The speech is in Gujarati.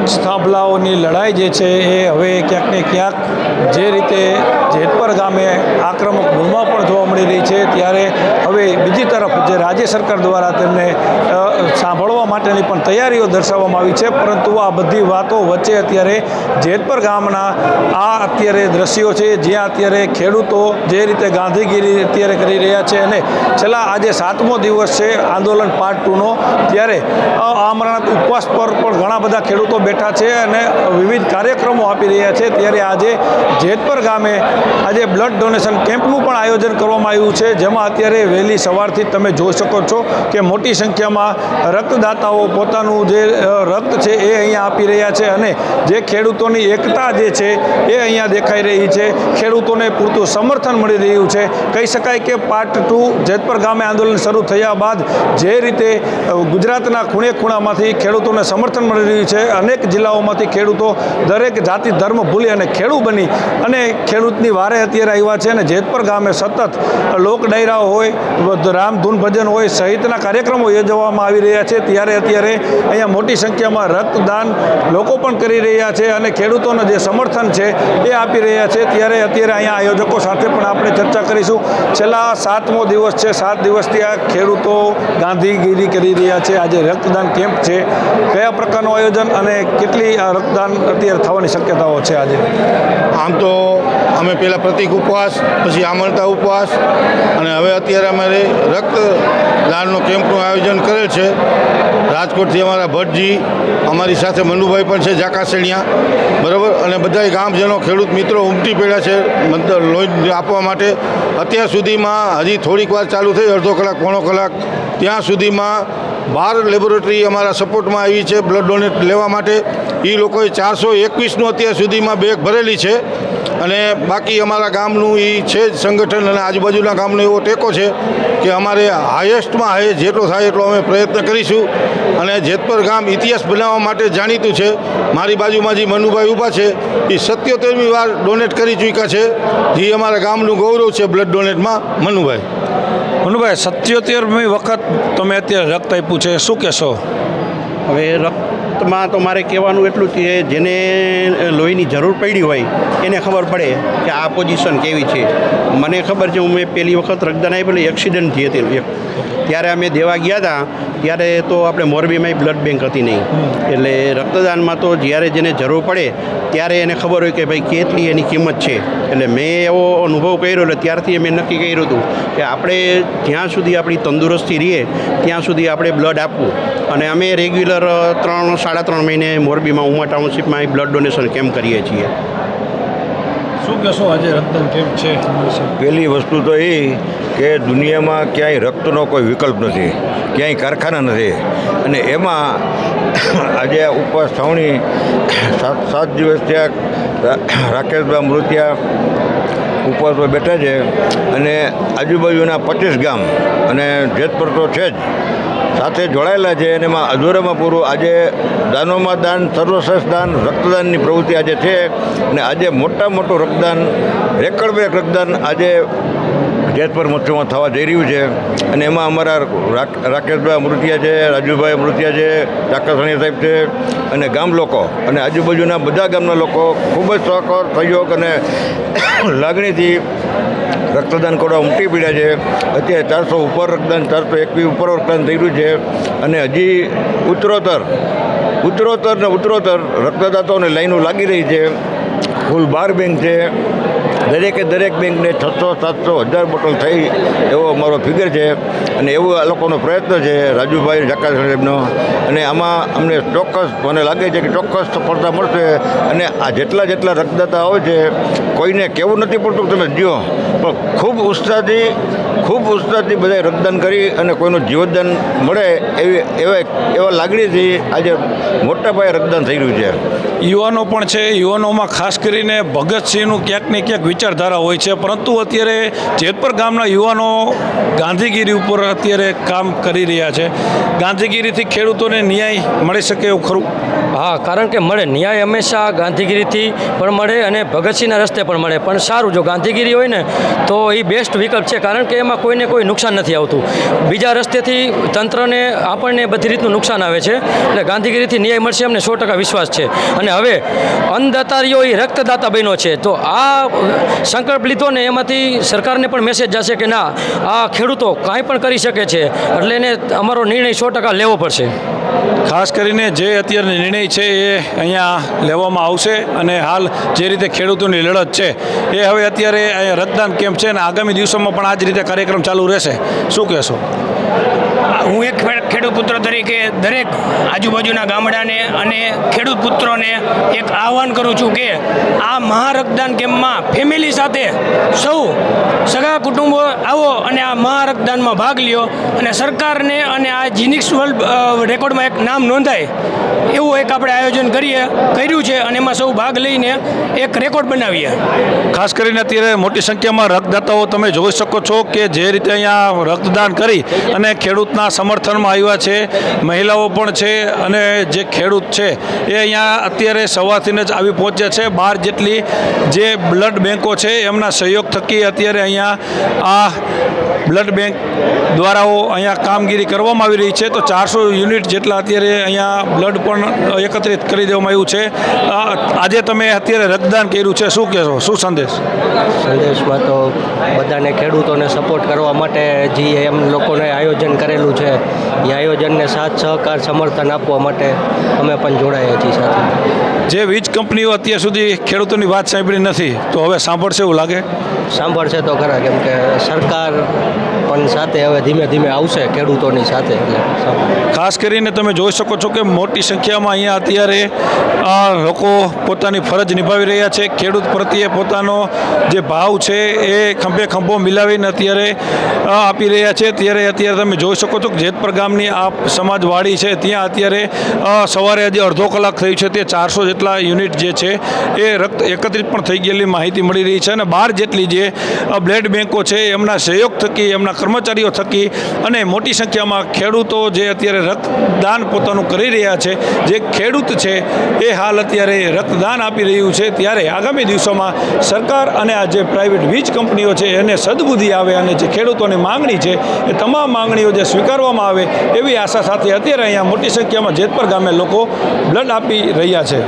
વીજ થાંભલાઓની લડાઈ જે છે એ હવે ક્યાંક ને ક્યાંક જે રીતે જેતપર ગામે આક્રમક મૂળમાં પણ જોવા મળી રહી છે, ત્યારે હવે બીજી તરફ જે રાજ્ય સરકાર દ્વારા તેમને સાંભળવા માટેની પણ તૈયારીઓ દર્શાવવામાં આવી છે, પરંતુ આ બધી વાતો વચ્ચે અત્યારે જેતપર ગામના આ અત્યારે દ્રશ્યો છે, જ્યાં અત્યારે ખેડૂતો જે રીતે ગાંધીગીરી અત્યારે કરી રહ્યા છે અને છેલ્લા આજે 7મો દિવસ છે આંદોલન પાર્ટ 2નો, ત્યારે આમરણાંત ઉપવાસ પર પણ ઘણા બધા ખેડૂતો બેઠા છે અને વિવિધ કાર્યક્રમો આપી રહ્યા છે। ત્યારે આજે જેતપર ગામે આજે બ્લડ ડોનેશન કેમ્પનું પણ આયોજન કરવામાં આવ્યું છે, જેમાં અત્યારે વહેલી સવારથી તમે જોઈ શકો છો કે મોટી સંખ્યામાં રક્તદાતાઓ પોતાનું જે રક્ત છે એ અહીંયા આપી રહ્યા છે અને જે ખેડૂતોની એકતા જે છે એ અહીંયા દેખાઈ રહી છે, ખેડૂતોને પૂરતું સમર્થન મળી રહ્યું છે। કહી શકાય કે પાર્ટ 2 જેતપર ગામે આંદોલન શરૂ થયા બાદ જે રીતે ગુજરાતના ખૂણે ખૂણામાંથી ખેડૂતોને સમર્થન મળી રહ્યું છે, અનેક જિલ્લાઓમાંથી ખેડૂતો દરેક જાતિ ધર્મ ભૂલી અને ખેડૂત બની અને ખેડૂતની વારે અત્યારે આવ્યા છે અને જેતપર ગામે સતત લોક ડાયરાઓ હોય, રામધૂન ભજન હોય સહિતના કાર્યક્રમો યોજવામાં આવી રહ્યા છે। ત્યારે અત્યારે અહીંયા મોટી સંખ્યામાં રક્તદાન લોકો પણ કરી રહ્યા છે અને ખેડૂતોનું જે સમર્થન છે એ આપી રહ્યા છે। ત્યારે અત્યારે અહીંયા આયોજકો સાથે પણ આપણે ચર્ચા કરીશું। છેલ્લા 7મો દિવસ છે, 7 દિવસથી આ ખેડૂતો ગાંધીગીરી કરી રહ્યા છે। આજે રક્તદાન કેમ્પ છે, કયા પ્રકારનું આયોજન અને કેટલી આ રક્તદાન અત્યારે થવાની શક્યતાઓ છે? આજે આમ તો અમે પહેલાં પ્રતિક ઉપવાસ, પછી આમરણતા ઉપવાસ અને હવે અત્યારે અમારે રક્તદાનનો કેમ્પનું આયોજન કરેલ છે। રાજકોટથી અમારા ભટ્ટજી, અમારી સાથે મનુભાઈ પણ છે જાકાસેણિયા, બરાબર, અને બધાય ગામજનો ખેડૂત મિત્રો ઉમટી પડ્યા છે લોહી આપવા માટે। અત્યાર સુધીમાં હજી થોડીક વાર ચાલુ થઈ, અડધો કલાક પોણો કલાક, ત્યાં સુધીમાં 12 લેબોરેટરી અમારા સપોર્ટમાં આવી છે બ્લડ ડોનેટ લેવા માટે। એ લોકોએ 421નું અત્યાર સુધીમાં બેગ ભરેલી છે અને બાકી અમારા ગામનું એ છે જ સંગઠન અને આજુબાજુના ગામનો એવો ટેકો છે કે અમારે હાઈએસ્ટમાં હાઈ જેટલો થાય એટલો અમે પ્રયત્ન કરીશું। અને જેતપર ગામ ઇતિહાસ બનાવવા માટે જાણીતું છે। મારી બાજુમાં જે મનુભાઈ ઊભા છે એ 77મી વાર ડોનેટ કરી ચૂક્યા છે, જે અમારા ગામનું ગૌરવ છે બ્લડ ડોનેટમાં। મનુભાઈ 77મી વખત તમે અત્યારે રક્ત આપ્યું છે, શું કહેશો? હવે રક્તમાં તો મારે કહેવાનું એટલું છે, જેને લોહીની જરૂર પડી હોય એને ખબર પડે કે આ પોઝિશન કેવી છે। મને ખબર છે, મેં પહેલી વખત રક્તદાન આપેલું એક્સિડન્ટ થઈ હતી, ત્યારે અમે દેવા ગયા હતા, ત્યારે તો આપણે મોરબીમાં બ્લડ બેંક હતી નહીં, એટલે રક્તદાનમાં તો જ્યારે જેને જરૂર પડે ત્યારે એને ખબર હોય કે ભાઈ કેટલી એની કિંમત છે। એટલે મેં એવો અનુભવ કર્યો, એટલે ત્યારથી મેં નક્કી કર્યું હતું કે આપણે જ્યાં સુધી આપણી તંદુરસ્તી રહીએ ત્યાં સુધી આપણે બ્લડ આપવું। અને અમે રેગ્યુલર 3-3.5 મહિને મોરબીમાં ઉમા ટાઉનશીપમાં બ્લડ ડોનેશન કેમ્પ કરીએ છીએ। શું કહેશો આજે રક્તદાન કેમ્પ છે? પહેલી વસ્તુ તો એ કે દુનિયામાં ક્યાંય રક્તનો કોઈ વિકલ્પ નથી, ક્યાંય કારખાના નથી, અને એમાં આજે ઉપવાસ છાવણી 7 દિવસ ત્યાં રાકેશભાઈ મૃત્યા ઉપવાસ પર બેઠા છે અને આજુબાજુના 25 ગામ અને જેતપર તો છે જ સાથે જોડાયેલા છે અને એમાં અધૂરામાં પૂરું આજે દાનોમાં દાન, સર્વશ્રેષ્ઠ દાન, રક્તદાનની પ્રવૃત્તિ આજે છે અને આજે મોટું રક્તદાન, રેકર્ડ બ્રેક રક્તદાન આજે જેતપર મથુમાં થવા જઈ રહ્યું છે। અને એમાં અમારા રાકેશભાઈ મૃત્યા છે, રાજુભાઈ મૃત્યા છે, ચાકાસણીયા સાહેબ છે અને ગામ લોકો અને આજુબાજુના બધા ગામના લોકો ખૂબ જ સહકાર, સહયોગ અને લાગણીથી રક્તદાન કરવા ઉમટી પડ્યા છે। અત્યારે 400 ઉપર રક્તદાન, 421 ઉપર રક્તદાન થઈ રહ્યું છે અને હજી ઉત્તરોત્તર રક્તદાતાઓને લાઈનો લાગી રહી છે। કુલ 12 બેંક છે, દરેક બેંકને 600-700-1000 બોટલ થઈ એવો અમારો ફિગર છે અને એવું આ લોકોનો પ્રયત્ન છે રાજુભાઈ જાકાસણી સાહેબનો। અને આમાં અમને ચોક્કસ મને લાગે છે કે ચોક્કસ સફળતા મળશે અને આ જેટલા રક્તદાતા હોય છે કોઈને કહેવું નથી પડતું તમે દો, પણ ખૂબ ઉત્સાહથી બધાએ રક્તદાન કરી અને કોઈનું જીવતદાન મળે એવા લાગણીથી આજે મોટા પાયે રક્તદાન થઈ રહ્યું છે। યુવાનો પણ છે, યુવાનોમાં ખાસ કરીને ભગતસિંહનું ક્યાંક ને ક્યાંક વિચારધારા હોય છે, પરંતુ અત્યારે જેતપર ગામના યુવાનો ગાંધીગીરી ઉપર અત્યારે કામ કરી રહ્યા છે। ગાંધીગીરીથી ખેડૂતોને ન્યાય મળી શકે એવું ખરું? હા, કારણ કે મળે ન્યાય હંમેશા ગાંધીગીરીથી પણ મળે અને ભગતસિંહના રસ્તે પણ મળે. પણ સારું, જો ગાંધીગીરી હોય ને તો એ બેસ્ટ વિકલ્પ છે, કારણ કે એમાં કોઈને કોઈ નુકસાન નથી આવતું. બીજા રસ્તેથી તંત્રને આપણને બધી રીતનું નુકસાન આવે છે. એટલે ગાંધીગીરીથી ન્યાય મળશે અમને 100% વિશ્વાસ છે. અને હવે અન્નદાતારીઓ એ રક્તદાતા બન્યો છે, તો આ સંકલ્પ લીધો ને એમાંથી સરકારને પણ મેસેજ જશે કે ના, આ ખેડૂતો કાંઈ પણ કરી શકે છે, એટલે એને અમારો નિર્ણય 100% લેવો પડશે. ખાસ કરીને જે અત્યારનો નિર્ણય છે એ અહીંયા લેવામાં આવશે. અને હાલ જે રીતે ખેડૂતોની લડત છે એ હવે અત્યારે અહીંયા રક્તદાન કેમ્પ છે અને આગામી દિવસોમાં પણ આ જ રીતે કાર્યક્રમ ચાલુ રહેશે. શું કહેશો? હું એક ખેડૂત પુત્ર તરીકે દરેક આજુબાજુના ગામડાને અને ખેડૂત પુત્રોને એક આહ્વાન કરું છું કે આ મહારક્તદાન કેમ્પમાં ફેમિલી સાથે સૌ સગા કુટુંબો આવો અને આ મહારક્તદાનમાં ભાગ લ્યો અને સરકારને અને આ જીનિક્સ વર્લ્ડ રેકોર્ડમાં એક નામ નોંધાય એવું એક આપણે આયોજન કર્યું છે અને એમાં સૌ ભાગ લઈને એક રેકોર્ડ બનાવીએ. ખાસ કરીને અત્યારે મોટી સંખ્યામાં રક્તદાતાઓ તમે જોઈ શકો છો કે જે રીતે અહીંયા રક્તદાન કરી અને ખેડૂતના સમર્થનમાં આવ્યા છે. મહિલાઓ પણ છે અને જે ખેડૂત છે એ અહીંયા અત્યારે સવારથી જ આવી પહોંચ્યા છે. 12 જેટલી જે બ્લડ બેન્કો છે એમના સહયોગ થકી અત્યારે અહીંયા આ બ્લડ બેંક દ્વારાઓ અહીંયા કામગીરી કરવામાં આવી રહી છે. તો 400 યુનિટ જેટલા અત્યારે અહીંયા બ્લડ પણ એકત્રિત કરી દેવામાં આવ્યું છે. આજે તમે અત્યારે રક્તદાન કર્યું છે, શું કહેશો? શું સંદેશ? સંદેશમાં તો બધાને ખેડૂતોને સપોર્ટ કરવા માટે જે એમ લોકોને આયોજન કરેલું છે એ આયોજનને સાથ સહકાર સમર્થન આપવા માટે અમે પણ જોડાયા છીએ સાથે. જે વીજ કંપનીઓ અત્યાર સુધી ખેડૂતોની વાત સાંભળી નથી તો હવે સાંભળશે એવું લાગે? સાંભળશે તો ખરા, કેમ કે સરકાર પણ સાથે હવે ધીમે ધીમે આવશે ખેડૂતોની સાથે. એટલે ખાસ કરીને તમે જોઈ શકો છો કે મોટી સંખ્યામાં અહીંયા અત્યારે લોકો પોતાની ફરજ નિભાવી રહ્યા છે. ખેડૂત પ્રત્યે પોતાનો જે ભાવ છે એ ખંભે ખંભો મિલાવીને અત્યારે આપી રહ્યા છે. અત્યારે તમે જોઈ શકો છો કે જેતપર ગામની આ સમાજવાડી છે ત્યાં અત્યારે સવારે હજી અડધો કલાક થયું છે તે 400 જેટલા યુનિટ જે છે એ રક્ત એકત્રિત પણ થઈ ગયેલી માહિતી મળી રહી છે. અને 12 જેટલી જે બ્લડ બેન્કો છે એમના સહયોગ થકી, એમના કર્મચારીઓ થકી અને મોટી સંખ્યામાં ખેડૂતો જે અત્યારે રક્તદાન પોતાનું કરી રહ્યા છે. જે ખેડૂત છે એ હાલ અત્યારે રક્તદાન આપી રહ્યું છે. ત્યારે આગામી દિવસોમાં સરકાર અને આ જે પ્રાઇવેટ વીજ કંપનીઓ છે એને સદબુદ્ધિ આવે અને જે ખેડૂતોની માંગણી છે એ તમામ માંગણીઓ જે સ્વીકારવામાં આવે એવી આશા સાથે અત્યારે અહીંયા મોટી સંખ્યામાં જેતપર ગામે લોકો બ્લડ આપી રહ્યા છે.